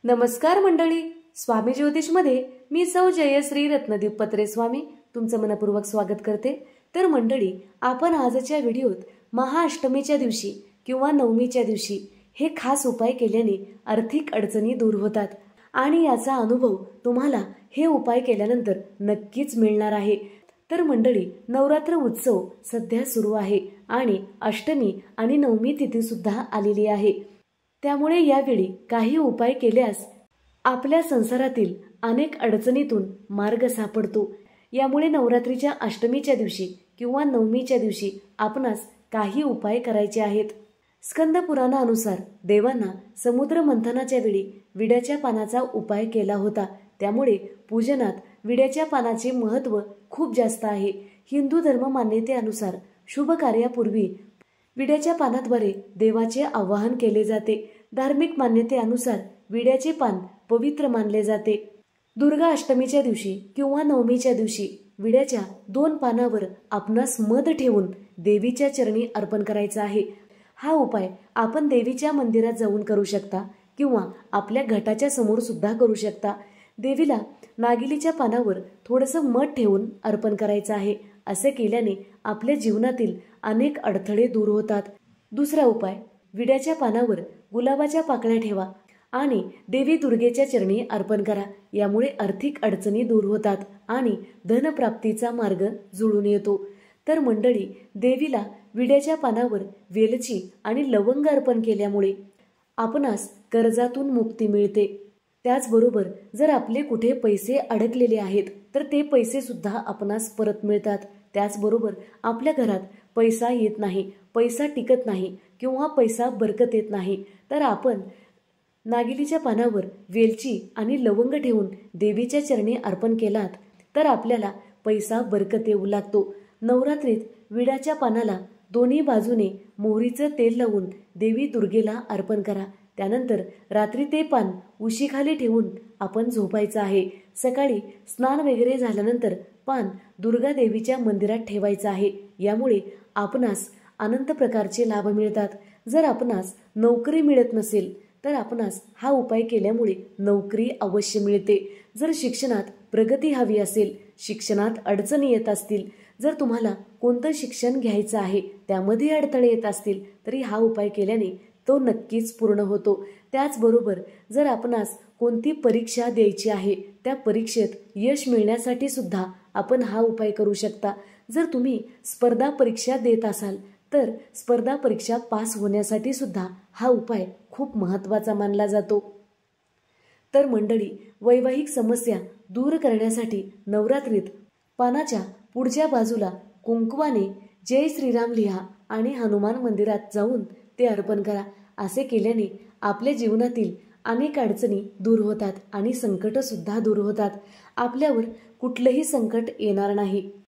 नमस्कार मंडळी, स्वामी ज्योतिषमध्ये मी सौ जयश्री रत्नदीप पत्रे स्वामी तुमचं मनपूर्वक स्वागत करते। तर मंडळी, आपण आजच्या व्हिडिओत महाअष्टमीच्या दिवशी किंवा नवमीच्या दिवशी हे खास उपाय केल्याने आर्थिक अडचणी दूर होतात आणि याचा अनुभव तुम्हाला हे उपाय केल्यानंतर नक्कीच मिळणार आहे। तर मंडळी, नवरात्र उत्सव सध्या सुरू आहे आणि अष्टमी आणि नवमी तिथी सुद्धा आलेली आहे। त्यामुळे यावेळी काही उपाय केल्यास आपल्या संसारातील अनेक अडचणीतून मार्ग सापडतो। यामुळे नवरात्रीच्या अष्टमीच्या दिवशी किंवा नवमीच्या दिवशी आपणास काही उपाय करायचे आहेत। स्कंद पुराणानुसार देवांना समुद्र मंथनाच्या वेळी विड्याच्या पानाचा उपाय केला होता। त्यामुळे पूजनात विड्याच्या पानाचे महत्त्व खूप जास्त आहे। हिंदू धर्म मान्यतेनुसार शुभ कार्यापूर्वी विड्याच्या पानाद्वारे देवाचे आवाहन केले जाते। धार्मिक मान्यतेनुसार विड्याचे पान पवित्र मानले जाते। दुर्गा अष्टमीच्या दिवशी किंवा नवमीच्या दिवशी विड्याच्या 2 पानावर आपणास मध ठेवून देवीच्या चरणी अर्पण करायचा आहे। हा उपाय आपण देवीच्या मंदिरात जाऊन करू शकता किंवा आपल्या घटाच्या समोर सुद्धा करू शकता। देवीला नागिलीच्या पानावर थोडंसं मध ठेवून अर्पण करायचं आहे। असे केल्याने आपल्या जीवनातील अनेक अडथळे दूर होतात। दुसरा उपाय, विड्याच्या पानावर गुलाबाच्या पाकळ्या ठेवा आणि देवी दुर्गेच्या चरणी अर्पण करा। यामुळे आर्थिक अडचणी दूर होतात आणि धनप्राप्तीचा मार्ग जुळून येतो। तर मंडळी, देवीला विड्याच्या पानावर वेलची आणि लवंग अर्पण केल्यामुळे आपणास कर्जातून मुक्ती मिळते। त्याचबरोबर जर आपले कुठे पैसे अडकलेले आहेत तर ते पैसे सुद्धा आपणास परत मिळतात। त्याचबरोबर आपल्या घरात पैसा येत नाही, पैसा टिकत नाही किंवा पैसा बरकत येत नाही, तर आपण नागिलीच्या पानावर वेलची आणि लवंग ठेवून देवीच्या चरणी अर्पण केलात तर आपल्याला पैसा बरकत येऊ लागतो। नवरात्रीत विड्याच्या पानाला दोन्ही बाजूने मोहरीचं तेल लावून देवी दुर्गेला अर्पण करा। त्यानंतर रात्री ते पान उशीखाली ठेवून आपण झोपायचं आहे। सकाळी स्नान वगैरे झाल्यानंतर पान दुर्गा देवीच्या मंदिरात ठेवायचं आहे। यामुळे आपणास अनंत प्रकारचे लाभ मिळतात। जर आपणास नोकरी मिळत नसेल तर आपणास हा उपाय केल्यामुळे नोकरी अवश्य मिळते। जर शिक्षणात प्रगती हवी असेल, शिक्षणात अडचणी येत असतील, जर तुम्हाला कोणतं शिक्षण घ्यायचं आहे त्यामध्ये अडथळे येत असतील तरी हा उपाय केल्याने तो नक्कीच पूर्ण होतो। त्याचबरोबर जर आपणास कोणती परीक्षा द्यायची आहे, त्या परीक्षेत यश मिळण्यासाठी सुद्धा आपण हा उपाय करू शकता। जर तुम्ही स्पर्धा परीक्षा देत असाल तर स्पर्धा परीक्षा पास होण्यासाठी सुद्धा हा उपाय खूप महत्त्वाचा मानला जातो। तर मंडळी, वैवाहिक समस्या दूर करण्यासाठी नवरात्रीत पानाच्या पुढच्या बाजूला कुंकवाने जय श्रीराम लिहा आणि हनुमान मंदिरात जाऊन ते अर्पण करा। असे केल्याने आपल्या जीवनातील अनेक अडचणी दूर होतात आणि संकट सुद्धा दूर होतात। आपल्यावर कुठलेही संकट येणार नाही।